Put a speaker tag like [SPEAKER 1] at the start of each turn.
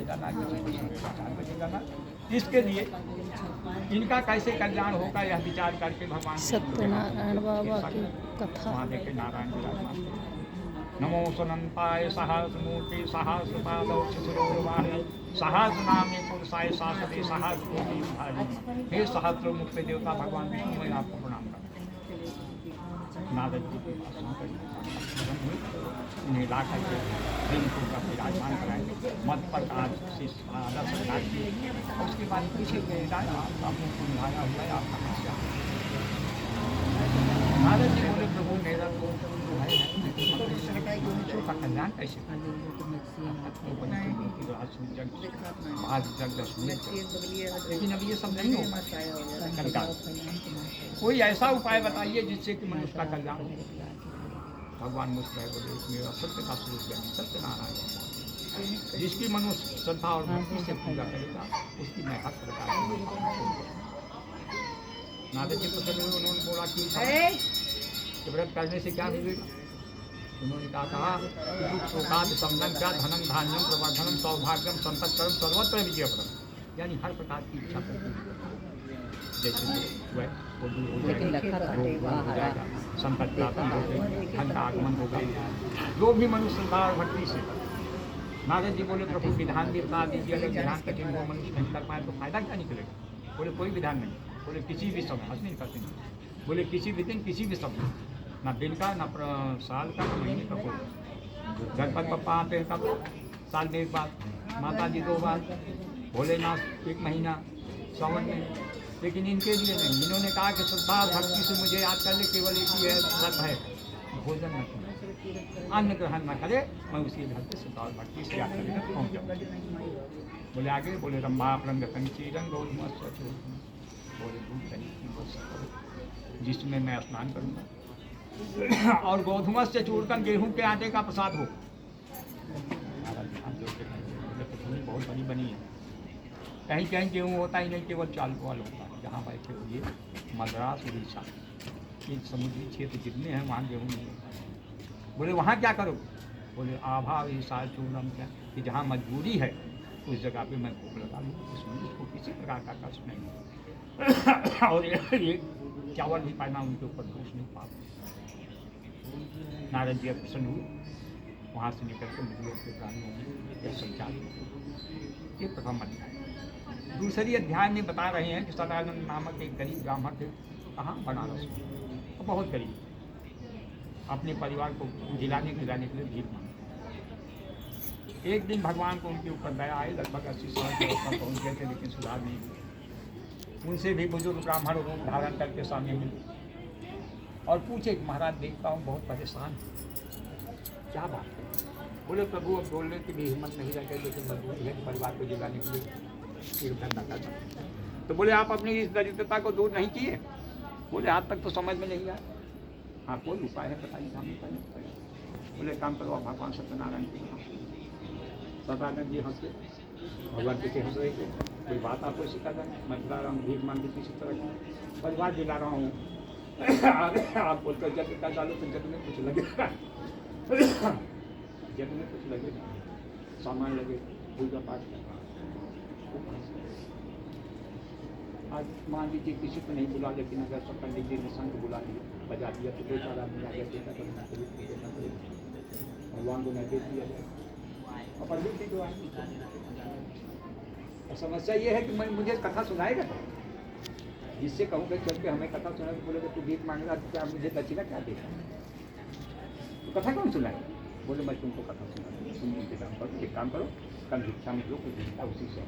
[SPEAKER 1] जाना, किसी को सुबह 4 बजे जाना। इसके लिए इनका कैसे कल्याण होगा यह विचार करके भगवान
[SPEAKER 2] सत्यनारायण बाबा की कथा।
[SPEAKER 1] वहाँ देखे नारायण विराजमान। नमो सुनंताय सहस्रमूर्ति सहस्रपादौ शिशिरोर्वाहे सहस्रनामे पुरुषाय शाश्वते सहस्रकोटि विभाजिने। हे सहस्रमुख के देवता भगवान विष्णु, मैं आपको प्रणाम करता हूँ। नारद जी के पास उन्हें ला करके प्रेमपुर का विराजमान कराएंगे, मत पर आज आदर सत्कार किए। उसके बाद पीछे गए, आपका मुँह को निभाया हुआ है, आप कहाँ से आए? नारद जी बोले, प्रभु मेरा तो मनुष्यों का कल्याण कैसे लेकिन अब ये सब नहीं होगा। कोई ऐसा उपाय बताइए जिससे कि मनुष्य का कल्याण हो। भगवान मुस्कुराए बोले, मेरा सत्य का स्वरूप ज्ञानी सत्यनारायण, जिसकी मनुष्य श्रद्धा और भक्ति से पूजा करेगा उसकी मैं हर प्रकार की। नारद जी को सभी उन्होंने बोला कि व्रत करने से क्या मिलेगा? उन्होंने कहा दुख शोकाद संलग्न धनम धान्यम प्रवर्धनम सौभाग्यम संपत्करम सर्वत्र विजयप्रदम, यानी हर प्रकार की इच्छा करती जैसे वो दूर हो जाएगा, संकट प्राप्त होगा, धन का आगमन होगा। जो भी मनुष्य श्रद्धा और भक्ति से। नारद जी बोले, प्रभु विधान भी बता दीजिए, अगर विधान कठिन वो मनुष्य नहीं कर पाए तो फायदा क्या निकलेगा? बोले कोई विधान नहीं। बोले किसी भी समय हंस नहीं करते नहीं। बोले किसी भी दिन किसी भी समय, ना दिन का ना साल का ना महीने का कोई। गणपति पप्पा आते हैं तब साल में एक बार, माता जी 2 बार, भोलेनाथ 1 महीना सावन में। लेकिन इनके लिए नहीं, इन्होंने कहा कि श्रद्धा भक्ति से मुझे याद कर ले, केवल एक ही है व्रत है, भोजन न करे, अन्न ग्रहण न करे, मैं उसी घर से श्रद्धा और भक्ति से याद करने पहुँच जाऊँ। बोले आगे, बोले रंभा रंग पंचीरंग बोले दूध दही जिसमें मैं स्नान करूँगा और गोधुमस से चूरकर गेहूं के आटे का प्रसाद हो। बहुत बड़ी बनी है, कहीं कहीं गेहूं होता ही नहीं, केवल चावल होता है। जहाँ बैठे हुए मद्रास उड़ीसा ये समुद्री क्षेत्र जितने हैं वहाँ गेहूं नहीं होता। बोले वहाँ क्या करो? बोले आभा ईसा चूर्णम, क्या कि जहाँ मजबूरी है उस जगह पे मैं भूख लगा लूँ, उसमें उसको किसी प्रकार का कष्ट नहीं और ये चावल भी पाना उनके ऊपर दोष नहीं पाता। नारद जी प्रसन्न हुए, वहाँ से निकल कर मुझे के प्राणियों में यह संचार। ये प्रथम अध्याय। दूसरी अध्याय में बता रहे हैं कि सदानंद नामक एक गरीब ब्राह्मण थे, कहाँ बनारस में, बहुत गरीब, अपने परिवार को खिलाने के लिए भीख मांगे। एक दिन भगवान को उनके ऊपर दया आई, लगभग 80 साल के अवस्था पहुँच गए थे, लेकिन सुधार नहीं हुआ। उनसे भी बुजुर्ग ब्राह्मण रूप धारण करके सामने मिले और पूछे कि महाराज देखता हूँ बहुत परेशान, क्या बात है? बोले प्रभु अब बोलने की भी हिम्मत नहीं रह गई, लेकिन मजबूरी है कि परिवार को जगाने के लिए करना करना। तो बोले आप अपनी इस दरिद्रता को दूर नहीं किए? बोले आज तक तो समझ में नहीं आया। हाँ कोई उपाय है बताइए, हम उपाय नहीं बताइए। बोले काम करो आप भगवान सत्यनारायण के नाम। सदानंद जी हंसे, भगवान के हंस रहे थे, कोई बात आपको सिखा दें, मैं बुला रहा हूँ भीख मांग के किसी तरह परिवार दिला रहा हूँ आप बोलकर जग का डालो तो जग में कुछ लगेगा जग में कुछ लगेगा, सामान लगे, पूजा पाठ। आज मान लीजिए किसी को नहीं बुला, लेकिन अगर सब पंडित जी ने संग बुला लिया, बजा दिया तो 2-4 आदमी आ गया, देना करना भगवान को मैं दे दिया जाए और पंडित जी को आएंगे। समस्या ये है कि मैं मुझे कथा सुनाएगा, जिससे कहूँगा चल के हमें कथा सुना, तो बोले तू भीख मांग रहा तो क्या मुझे दक्षिणा क्या देगा? तो कथा कौन सुनाए? बोले मैं तुमको कथा सुना दूँगा, तुम इंतजाम करो, एक काम करो, कल भिक्षा में लो, कोई भिक्षा उसी से